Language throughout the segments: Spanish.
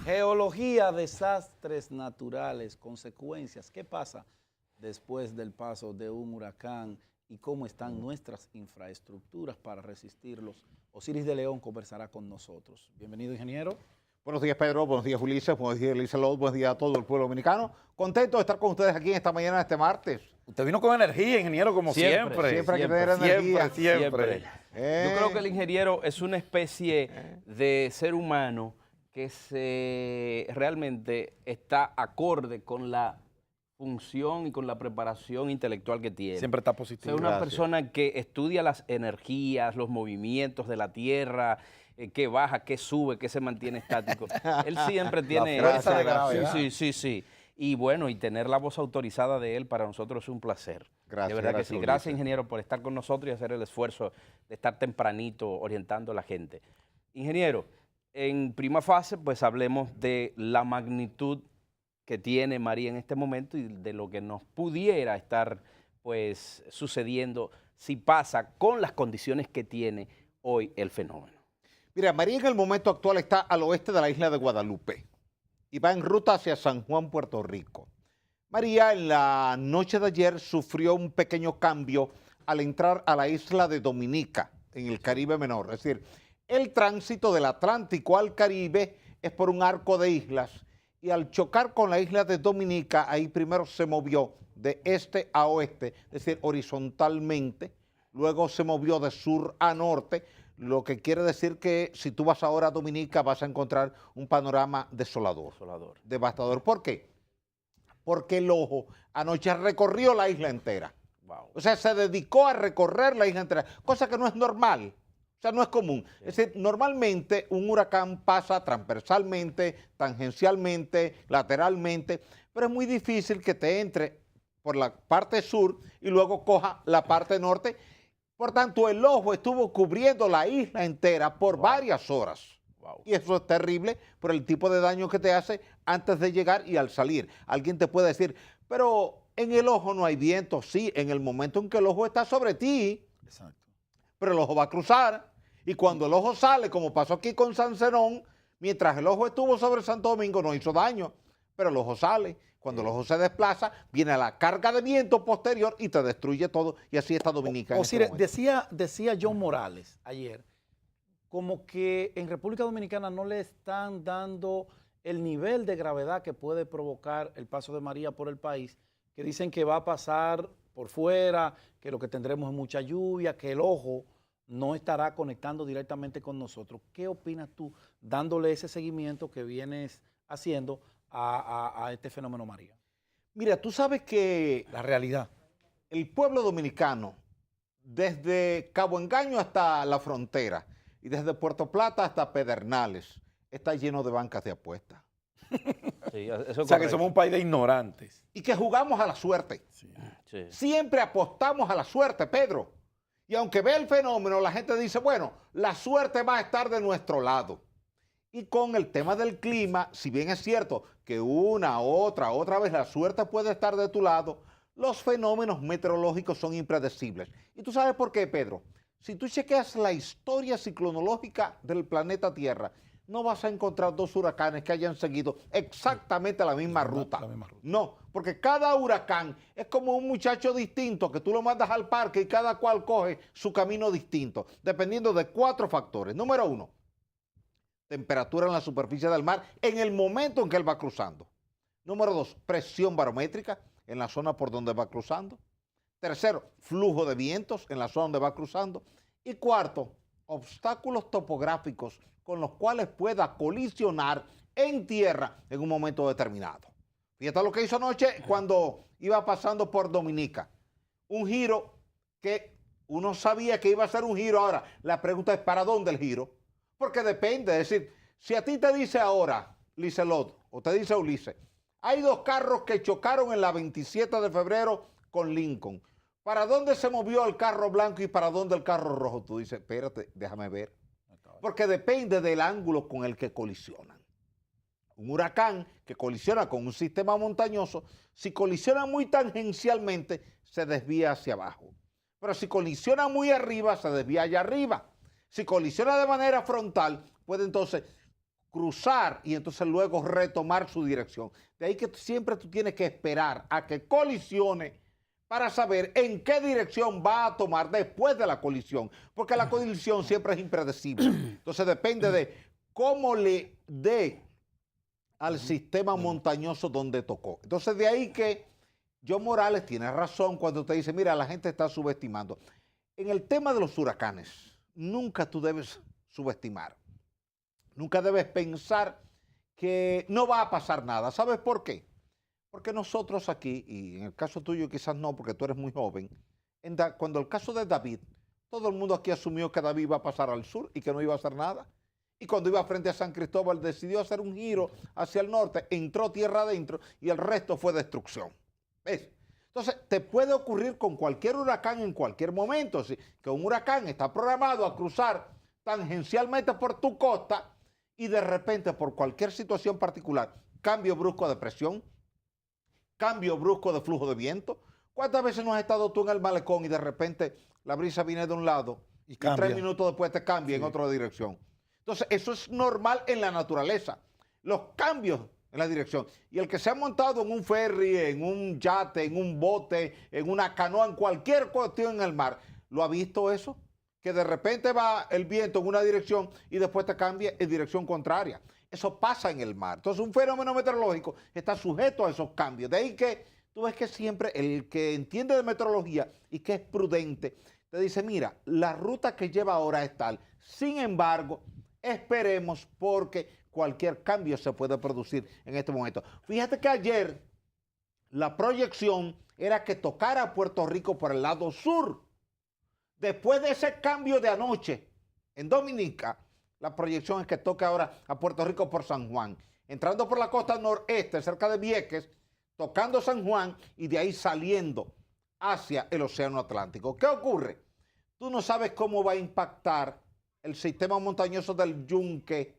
Geología, desastres naturales, consecuencias. ¿Qué pasa después del paso de un huracán y cómo están nuestras infraestructuras para resistirlos? Osiris de León conversará con nosotros. Bienvenido, ingeniero. Buenos días, Pedro. Buenos días, Ulises. Buenos días, Lizelot. Buenos días a todo el pueblo dominicano. Contento de estar con ustedes aquí en esta mañana, este martes. Usted vino con energía, ingeniero, como siempre. Siempre hay que tener energía. Siempre. Yo creo que el ingeniero es una especie de ser humano que realmente está acorde con la función y con la preparación intelectual que tiene. Siempre está positivo. Es una persona que estudia las energías, los movimientos de la Tierra, qué baja, qué sube, qué se mantiene estático. Él siempre tiene... La fuerza de gravedad. Sí. Y bueno, y tener la voz autorizada de él para nosotros es un placer. Gracias. De verdad que sí. Gracias, ingeniero, por estar con nosotros y hacer el esfuerzo de estar tempranito orientando a la gente. Ingeniero, en prima fase, pues hablemos de la magnitud que tiene María en este momento y de lo que nos pudiera estar pues sucediendo si pasa con las condiciones que tiene hoy el fenómeno. Mira, María en el momento actual está al oeste de la isla de Guadalupe y va en ruta hacia San Juan, Puerto Rico. María en la noche de ayer sufrió un pequeño cambio al entrar a la isla de Dominica, en el Caribe Menor. Es decir, el tránsito del Atlántico al Caribe es por un arco de islas y al chocar con la isla de Dominica, ahí primero se movió de este a oeste, es decir, horizontalmente, luego se movió de sur a norte, lo que quiere decir que si tú vas ahora a Dominica vas a encontrar un panorama desolador, devastador. ¿Por qué? Porque el ojo anoche recorrió la isla entera. Wow. O sea, se dedicó a recorrer la isla entera, cosa que no es normal. O sea, no es común. Sí. Es decir, normalmente un huracán pasa transversalmente, tangencialmente, lateralmente, pero es muy difícil que te entre por la parte sur y luego coja la parte norte. Por tanto, el ojo estuvo cubriendo la isla entera por varias horas. Wow. Y eso es terrible por el tipo de daño que te hace antes de llegar y al salir. Alguien te puede decir, pero en el ojo no hay viento. Sí, en el momento en que el ojo está sobre ti. Exacto. Pero el ojo va a cruzar y cuando el ojo sale, como pasó aquí con San Zenón, mientras el ojo estuvo sobre Santo Domingo no hizo daño, pero el ojo sale. Cuando el ojo se desplaza, viene la carga de viento posterior y te destruye todo y así está Dominica. Decía John Morales ayer, como que en República Dominicana no le están dando el nivel de gravedad que puede provocar el paso de María por el país, que dicen que va a pasar por fuera, que lo que tendremos es mucha lluvia, que el ojo no estará conectando directamente con nosotros. ¿Qué opinas tú dándole ese seguimiento que vienes haciendo a este fenómeno María? Mira, tú sabes que la realidad, el pueblo dominicano, desde Cabo Engaño hasta la frontera y desde Puerto Plata hasta Pedernales, está lleno de bancas de apuestas. Sí, eso o sea, que somos un país de ignorantes. Y que jugamos a la suerte. Sí. Siempre apostamos a la suerte, Pedro. Y aunque ve el fenómeno, la gente dice, bueno, la suerte va a estar de nuestro lado. Y con el tema del clima, si bien es cierto que otra vez la suerte puede estar de tu lado, los fenómenos meteorológicos son impredecibles. ¿Y tú sabes por qué, Pedro? Si tú chequeas la historia ciclonológica del planeta Tierra, no vas a encontrar dos huracanes que hayan seguido exactamente la misma ruta. No, porque cada huracán es como un muchacho distinto que tú lo mandas al parque y cada cual coge su camino distinto, dependiendo de 4 factores. Número 1, temperatura en la superficie del mar en el momento en que él va cruzando. Número 2, presión barométrica en la zona por donde va cruzando. Tercero, flujo de vientos en la zona donde va cruzando. Y cuarto, obstáculos topográficos con los cuales pueda colisionar en tierra en un momento determinado. Fíjate lo que hizo anoche cuando iba pasando por Dominica. Un giro que uno sabía que iba a ser un giro. Ahora, la pregunta es, ¿para dónde el giro? Porque depende, es decir, si a ti te dice ahora, Lizelot, o te dice Ulises, hay 2 carros que chocaron en la 27 de febrero con Lincoln. ¿Para dónde se movió el carro blanco y para dónde el carro rojo? Tú dices, espérate, déjame ver. Porque depende del ángulo con el que colisionan. Un huracán que colisiona con un sistema montañoso, si colisiona muy tangencialmente, se desvía hacia abajo. Pero si colisiona muy arriba, se desvía allá arriba. Si colisiona de manera frontal, puede entonces cruzar y entonces luego retomar su dirección. De ahí que siempre tú tienes que esperar a que colisione para saber en qué dirección va a tomar después de la colisión, porque la colisión siempre es impredecible. Entonces depende de cómo le dé al sistema montañoso donde tocó. Entonces de ahí que John Morales tiene razón cuando te dice, mira, la gente está subestimando. En el tema de los huracanes, nunca tú debes subestimar. Nunca debes pensar que no va a pasar nada. ¿Sabes por qué? Porque nosotros aquí, y en el caso tuyo quizás no, porque tú eres muy joven, cuando el caso de David, todo el mundo aquí asumió que David iba a pasar al sur y que no iba a hacer nada. Y cuando iba frente a San Cristóbal decidió hacer un giro hacia el norte, entró tierra adentro y el resto fue destrucción. ¿Ves? Entonces, te puede ocurrir con cualquier huracán en cualquier momento. ¿Sí? Que un huracán está programado a cruzar tangencialmente por tu costa y de repente, por cualquier situación particular, cambio brusco de presión, cambio brusco de flujo de viento. ¿Cuántas veces no has estado tú en el malecón y de repente la brisa viene de un lado y 3 minutos después te cambia en otra dirección? Entonces, eso es normal en la naturaleza. Los cambios en la dirección. Y el que se ha montado en un ferry, en un yate, en un bote, en una canoa, en cualquier cuestión en el mar, ¿lo ha visto eso? Que de repente va el viento en una dirección y después te cambia en dirección contraria. Eso pasa en el mar. Entonces, un fenómeno meteorológico está sujeto a esos cambios. De ahí que tú ves que siempre el que entiende de meteorología y que es prudente, te dice, mira, la ruta que lleva ahora es tal. Sin embargo, esperemos porque cualquier cambio se puede producir en este momento. Fíjate que ayer la proyección era que tocara a Puerto Rico por el lado sur. Después de ese cambio de anoche en Dominica, la proyección es que toque ahora a Puerto Rico por San Juan, entrando por la costa noreste, cerca de Vieques, tocando San Juan y de ahí saliendo hacia el Océano Atlántico. ¿Qué ocurre? Tú no sabes cómo va a impactar el sistema montañoso del Yunque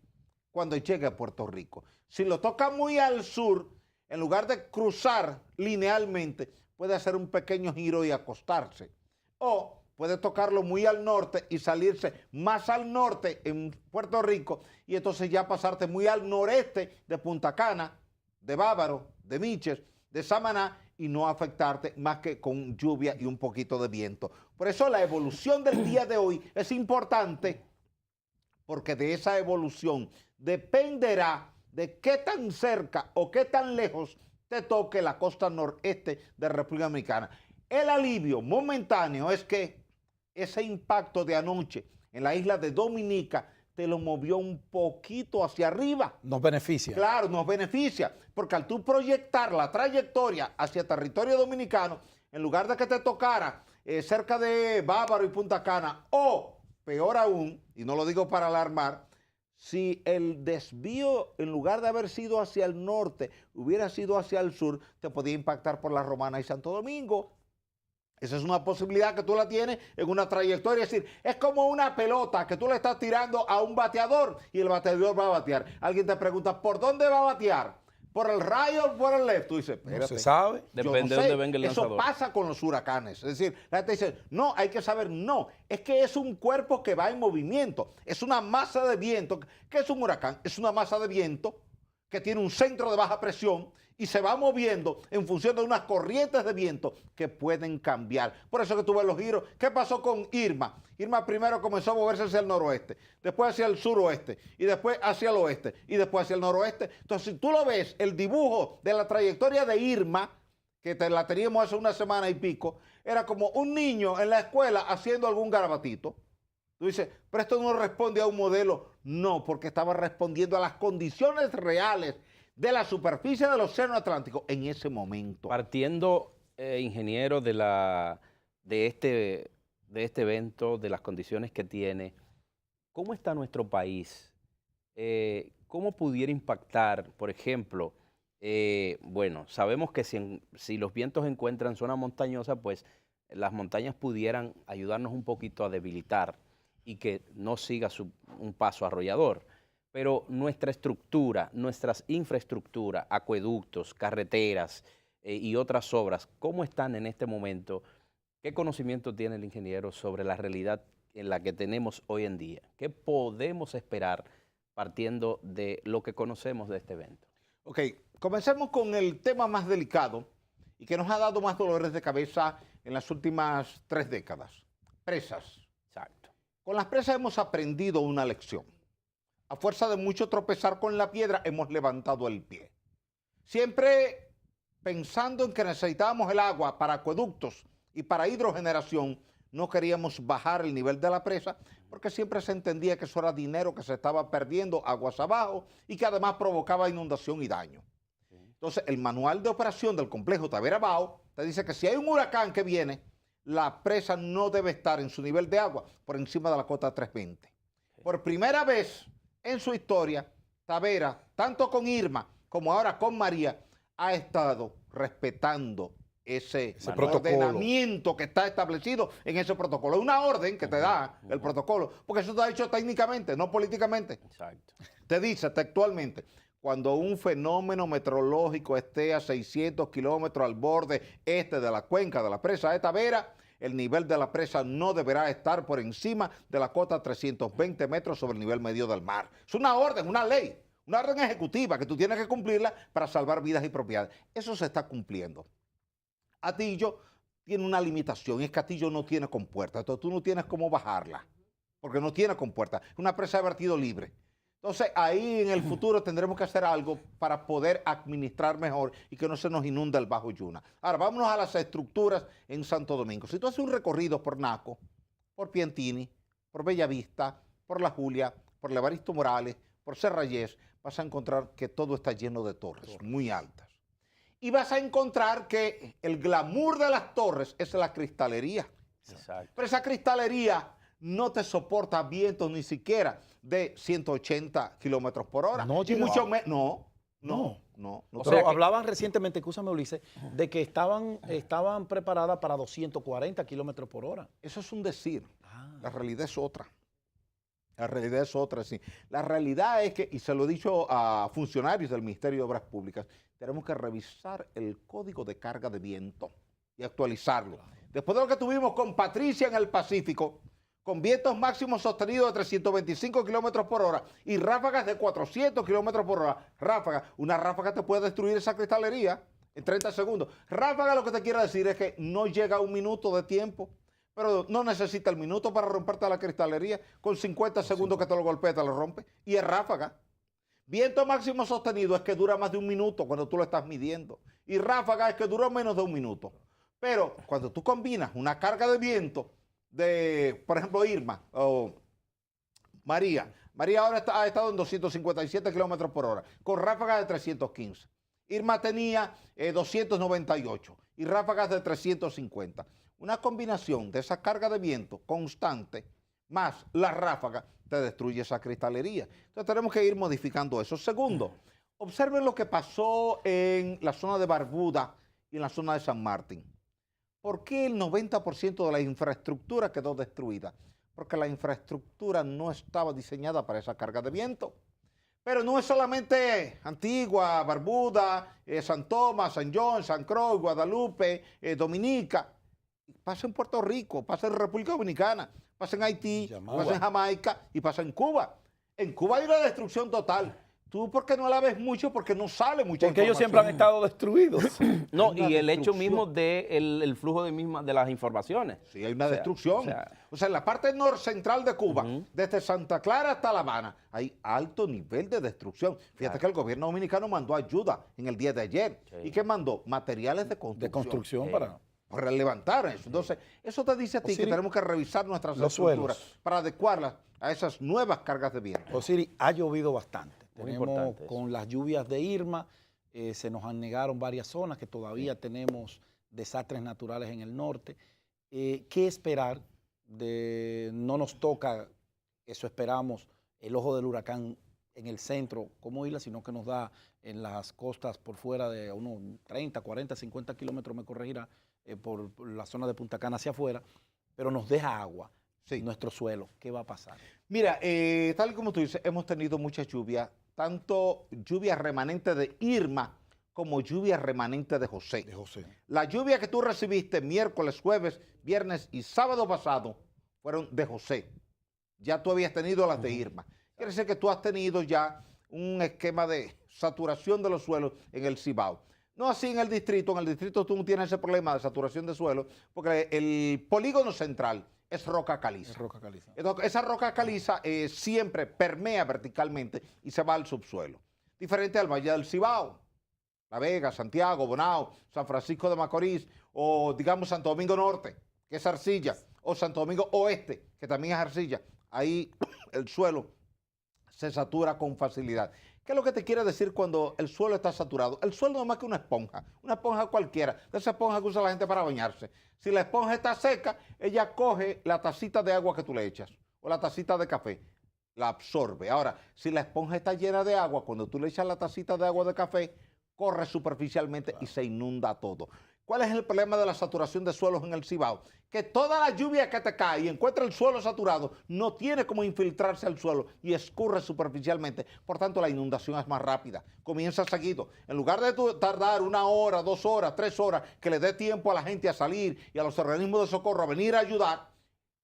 cuando llegue a Puerto Rico. Si lo toca muy al sur, en lugar de cruzar linealmente, puede hacer un pequeño giro y acostarse. O puede tocarlo muy al norte y salirse más al norte en Puerto Rico y entonces ya pasarte muy al noreste de Punta Cana, de Bávaro, de Miches, de Samaná y no afectarte más que con lluvia y un poquito de viento. Por eso la evolución del día de hoy es importante porque de esa evolución dependerá de qué tan cerca o qué tan lejos te toque la costa noreste de República Dominicana. El alivio momentáneo es que ese impacto de anoche en la isla de Dominica te lo movió un poquito hacia arriba. Nos beneficia. Claro, nos beneficia, porque al tú proyectar la trayectoria hacia territorio dominicano, en lugar de que te tocara cerca de Bávaro y Punta Cana, o peor aún, y no lo digo para alarmar, si el desvío, en lugar de haber sido hacia el norte, hubiera sido hacia el sur, te podía impactar por La Romana y Santo Domingo. Esa es una posibilidad que tú la tienes en una trayectoria. Es decir, es como una pelota que tú le estás tirando a un bateador y el bateador va a batear. Alguien te pregunta, ¿por dónde va a batear? ¿Por el right o por el left? Tú dices, espérate. No se sabe. Depende de dónde venga el lanzador. Eso pasa con los huracanes. Es decir, la gente dice, no, hay que saber, no. Es que es un cuerpo que va en movimiento. Es una masa de viento. ¿Qué es un huracán? Es una masa de viento que tiene un centro de baja presión y se va moviendo en función de unas corrientes de viento que pueden cambiar. Por eso que tú ves los giros. ¿Qué pasó con Irma? Irma primero comenzó a moverse hacia el noroeste, después hacia el suroeste, y después hacia el oeste, y después hacia el noroeste. Entonces, si tú lo ves, el dibujo de la trayectoria de Irma, que la teníamos hace una semana y pico, era como un niño en la escuela haciendo algún garabatito. Tú dices, pero esto no responde a un modelo. No, porque estaba respondiendo a las condiciones reales de la superficie del Océano Atlántico en ese momento. Partiendo, ingeniero, de este evento, de las condiciones que tiene, ¿cómo está nuestro país? ¿Cómo pudiera impactar, por ejemplo, bueno, sabemos que si los vientos encuentran zona montañosa, pues las montañas pudieran ayudarnos un poquito a debilitar y que no siga un paso arrollador. Pero nuestra estructura, nuestras infraestructuras, acueductos, carreteras y otras obras, ¿cómo están en este momento? ¿Qué conocimiento tiene el ingeniero sobre la realidad en la que tenemos hoy en día? ¿Qué podemos esperar partiendo de lo que conocemos de este evento. Ok, comencemos con el tema más delicado y que nos ha dado más dolores de cabeza en las últimas 3 décadas. Presas. Exacto. Con las presas hemos aprendido una lección. A fuerza de mucho tropezar con la piedra, hemos levantado el pie. Siempre pensando en que necesitábamos el agua para acueductos y para hidrogeneración, no queríamos bajar el nivel de la presa porque siempre se entendía que eso era dinero que se estaba perdiendo aguas abajo y que además provocaba inundación y daño. Entonces, el manual de operación del complejo Tavera-Bao te dice que si hay un huracán que viene, la presa no debe estar en su nivel de agua por encima de la cota 320. Por primera vez en su historia, Tavera, tanto con Irma como ahora con María, ha estado respetando ese ordenamiento que está establecido en ese protocolo. Es una orden que te da el protocolo, porque eso está hecho técnicamente, no políticamente. Exacto. Te dice textualmente, cuando un fenómeno meteorológico esté a 600 kilómetros al borde este de la cuenca de la presa de Tavera, el nivel de la presa no deberá estar por encima de la cota 320 metros sobre el nivel medio del mar. Es una orden, una ley, una orden ejecutiva que tú tienes que cumplirla para salvar vidas y propiedades. Eso se está cumpliendo. Atillo tiene una limitación, y es que Atillo no tiene compuerta, entonces tú no tienes cómo bajarla, porque no tiene compuerta. Es una presa de vertido libre. Entonces, ahí en el futuro tendremos que hacer algo para poder administrar mejor y que no se nos inunde el Bajo Yuna. Ahora, vámonos a las estructuras en Santo Domingo. Si tú haces un recorrido por Naco, por Piantini, por Bellavista, por La Julia, por Evaristo Morales, por Serrayés, vas a encontrar que todo está lleno de torres muy altas. Y vas a encontrar que el glamour de las torres es la cristalería. Exacto. Pero esa cristalería no te soporta vientos ni siquiera de 180 kilómetros por hora. No, y mucho menos. No. Pero sea que- hablaban recientemente, escúchame Ulises, de que estaban preparadas para 240 kilómetros por hora. Eso es un decir. La realidad es otra. La realidad es otra, sí. La realidad es que, y se lo he dicho a funcionarios del Ministerio de Obras Públicas, tenemos que revisar el código de carga de viento y actualizarlo. Después de lo que tuvimos con Patricia en el Pacífico, con vientos máximos sostenidos de 325 kilómetros por hora y ráfagas de 400 kilómetros por hora, una ráfaga te puede destruir esa cristalería en 30 segundos. Ráfaga lo que te quiero decir es que no llega a un minuto de tiempo, pero no necesita el minuto para romperte la cristalería. Con 50 segundos que te lo golpea, te lo rompe. Y es ráfaga. Viento máximo sostenido es que dura más de un minuto cuando tú lo estás midiendo. Y ráfaga es que duró menos de un minuto. Pero cuando tú combinas una carga de viento de, por ejemplo, Irma o María. María ahora ha estado en 257 kilómetros por hora, con ráfagas de 315. Irma tenía 298 y ráfagas de 350. Una combinación de esa carga de viento constante más la ráfaga te destruye esa cristalería. Entonces tenemos que ir modificando eso. Segundo, observen lo que pasó en la zona de Barbuda y en la zona de San Martín. ¿Por qué el 90% de la infraestructura quedó destruida? Porque la infraestructura no estaba diseñada para esa carga de viento. Pero no es solamente Antigua, Barbuda, San Tomás, San John, San Croix, Guadalupe, Dominica. Pasa en Puerto Rico, pasa en República Dominicana, pasa en Haití, pasa en Jamaica y pasa en Cuba. En Cuba hay una destrucción total. ¿Tú por qué no la ves mucho? Porque no sale mucha Porque ellos siempre han estado destruidos. No, Hay una y el hecho destrucción. mismo del flujo de las informaciones. Sí, hay una destrucción. O sea, en la parte norcentral de Cuba, desde Santa Clara hasta La Habana, hay alto nivel de destrucción. Fíjate que el gobierno dominicano mandó ayuda en el día de ayer. Sí. ¿Y qué mandó? Materiales de construcción. De construcción para levantar eso. Entonces, eso te dice a ti que tenemos que revisar nuestras los estructuras suelos. para adecuarlas a esas nuevas cargas de viento. Osiris, ha llovido bastante. Muy Tenemos importante eso. con las lluvias de Irma, se nos anegaron varias zonas que todavía tenemos desastres naturales en el norte. ¿Qué esperar? No nos toca, eso esperamos, el ojo del huracán en el centro como isla, sino que nos da en las costas por fuera de unos 30, 40, 50 kilómetros, me corregirá, por la zona de Punta Cana hacia afuera, pero nos deja agua, nuestro suelo. ¿Qué va a pasar? Mira, tal como tú dices, hemos tenido mucha lluvia, tanto lluvia remanente de Irma como lluvia remanente de José. La lluvia que tú recibiste miércoles, jueves, viernes y sábado pasado fueron de José. Ya tú habías tenido las de Irma. quiere decir que tú has tenido ya un esquema de saturación de los suelos en el Cibao. No así en el distrito tú no tienes ese problema de saturación de suelo, porque el polígono central es roca caliza. Es roca caliza. Entonces, esa roca caliza siempre permea verticalmente y se va al subsuelo. Diferente al Valle del Cibao, La Vega, Santiago, Bonao, San Francisco de Macorís, o digamos Santo Domingo Norte, que es arcilla, o Santo Domingo Oeste, que también es arcilla. Ahí el suelo se satura con facilidad. ¿Qué es lo que te quiere decir cuando el suelo está saturado? El suelo no es más que una esponja cualquiera, de esa esponja que usa la gente para bañarse. Si la esponja está seca, ella coge la tacita de agua que tú le echas, o la tacita de café, la absorbe. Ahora, si la esponja está llena de agua, cuando tú le echas la tacita de agua de café, corre superficialmente y se inunda todo. ¿Cuál es el problema de la saturación de suelos en el Cibao? Que toda la lluvia que te cae y encuentra el suelo saturado no tiene como infiltrarse al suelo y escurre superficialmente. Por tanto, la inundación es más rápida. Comienza seguido. En lugar de tardar 1 hora, 2 horas, 3 horas, que le dé tiempo a la gente a salir y a los organismos de socorro a venir a ayudar,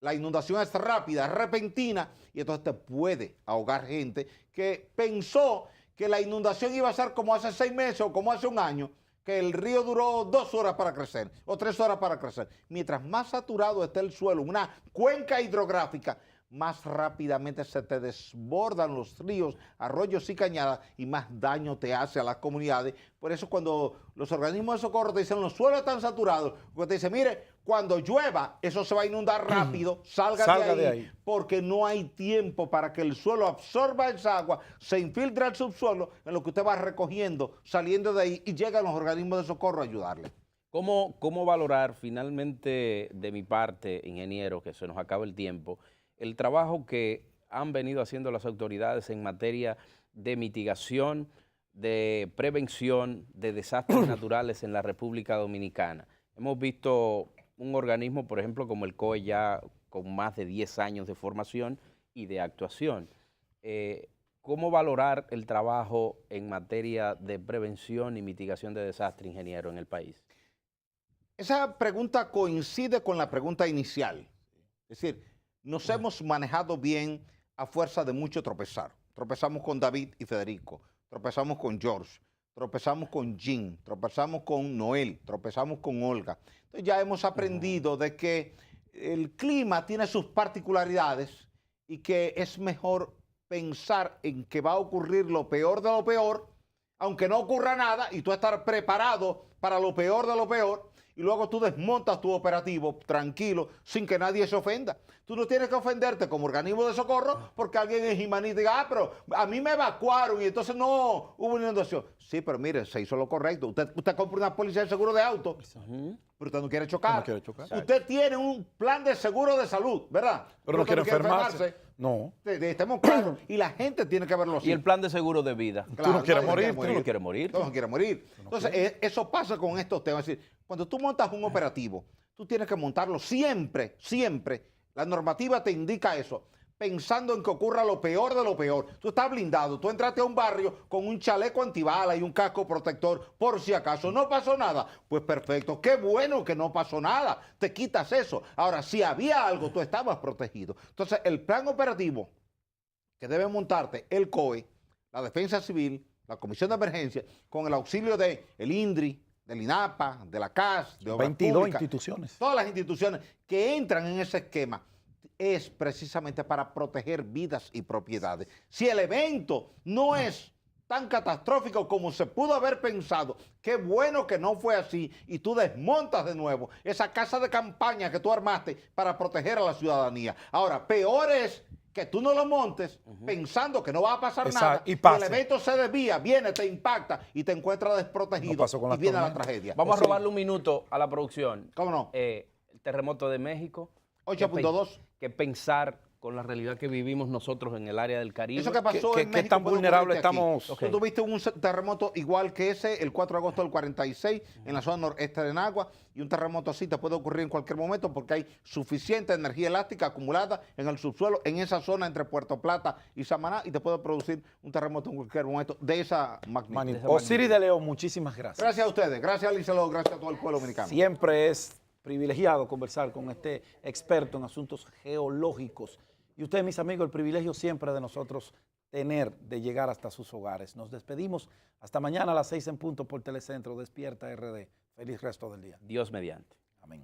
la inundación es rápida, es repentina y entonces te puede ahogar gente que pensó que la inundación iba a ser como hace 6 meses o como hace 1 año, que el río duró 2 horas para crecer o 3 horas para crecer. Mientras más saturado esté el suelo, una cuenca hidrográfica, más rápidamente se te desbordan los ríos, arroyos y cañadas y más daño te hace a las comunidades. Por eso cuando los organismos de socorro te dicen los suelos están saturados, porque te dicen, mire, cuando llueva eso se va a inundar rápido, salga de ahí, porque no hay tiempo para que el suelo absorba esa agua, se infiltre al subsuelo, en lo que usted va recogiendo, saliendo de ahí y llegan los organismos de socorro a ayudarle. ¿Cómo valorar finalmente de mi parte, ingeniero, que se nos acaba el tiempo, el trabajo que han venido haciendo las autoridades en materia de mitigación, de prevención de desastres naturales en la República Dominicana? Hemos visto un organismo, por ejemplo, como el COE, ya con más de 10 años de formación y de actuación. ¿Cómo valorar el trabajo en materia de prevención y mitigación de desastres, ingeniero, en el país? Esa pregunta coincide con la pregunta inicial. Es decir, nos hemos manejado bien a fuerza de mucho tropezar. Tropezamos con David y Federico, tropezamos con George, tropezamos con Jean, tropezamos con Noel, tropezamos con Olga. Entonces ya hemos aprendido de que el clima tiene sus particularidades y que es mejor pensar en que va a ocurrir lo peor de lo peor, aunque no ocurra nada, y tú estar preparado para lo peor de lo peor, y luego tú desmontas tu operativo tranquilo, sin que nadie se ofenda. Tú no tienes que ofenderte como organismo de socorro porque alguien es imanita y diga, pero a mí me evacuaron y entonces no hubo una inundación. Sí, pero mire, se hizo lo correcto. Usted compra una póliza de seguro de auto, pero usted no quiere chocar. No quiere chocar. Usted tiene un plan de seguro de salud, ¿verdad? Pero no quiere enfermarse. No. Estemos claros. Y la gente tiene que verlo así. Y el plan de seguro de vida. Claro, tú no quieres morir. Tú no quieres morir. Tú no quieres morir. Entonces, eso pasa con estos temas. Es decir, cuando tú montas un operativo, tú tienes que montarlo siempre, siempre. La normativa te indica eso, pensando en que ocurra lo peor de lo peor. Tú estás blindado, tú entraste a un barrio con un chaleco antibala y un casco protector, por si acaso no pasó nada. Pues perfecto, qué bueno que no pasó nada, te quitas eso. Ahora, si había algo, tú estabas protegido. Entonces, el plan operativo que debe montarte el COE, la Defensa Civil, la Comisión de Emergencia, con el auxilio de el INDRI, del INAPA, de la CAS, de Obras 22 Públicas, instituciones. todas las instituciones que entran en ese esquema, es precisamente para proteger vidas y propiedades. Si el evento no es tan catastrófico como se pudo haber pensado, qué bueno que no fue así, y tú desmontas de nuevo esa casa de campaña que tú armaste para proteger a la ciudadanía. Ahora, peor es que tú no lo montes pensando que no va a pasar nada, y el evento se desvía, viene, te impacta y te encuentras desprotegido y viene la tragedia. Vamos a robarle un minuto a la producción. ¿Cómo no? El terremoto de México. 8.2. ¿Qué pensar con la realidad que vivimos nosotros en el área del Caribe? Eso que pasó en México, ¿qué tan vulnerable estamos? Tú tuviste un terremoto igual que ese el 4 de agosto del 46 en la zona noreste de Nagua, y un terremoto así te puede ocurrir en cualquier momento porque hay suficiente energía elástica acumulada en el subsuelo en esa zona entre Puerto Plata y Samaná, y te puede producir un terremoto en cualquier momento de esa magnitud. Osiris de León, muchísimas gracias. Gracias a ustedes, gracias a Licelo, gracias a todo el pueblo dominicano. Siempre es privilegiado conversar con este experto en asuntos geológicos Y ustedes, mis amigos, el privilegio siempre de nosotros de llegar hasta sus hogares. Nos despedimos hasta mañana a las 6 en punto por Telecentro. Despierta RD. Feliz resto del día. Dios mediante. Amén.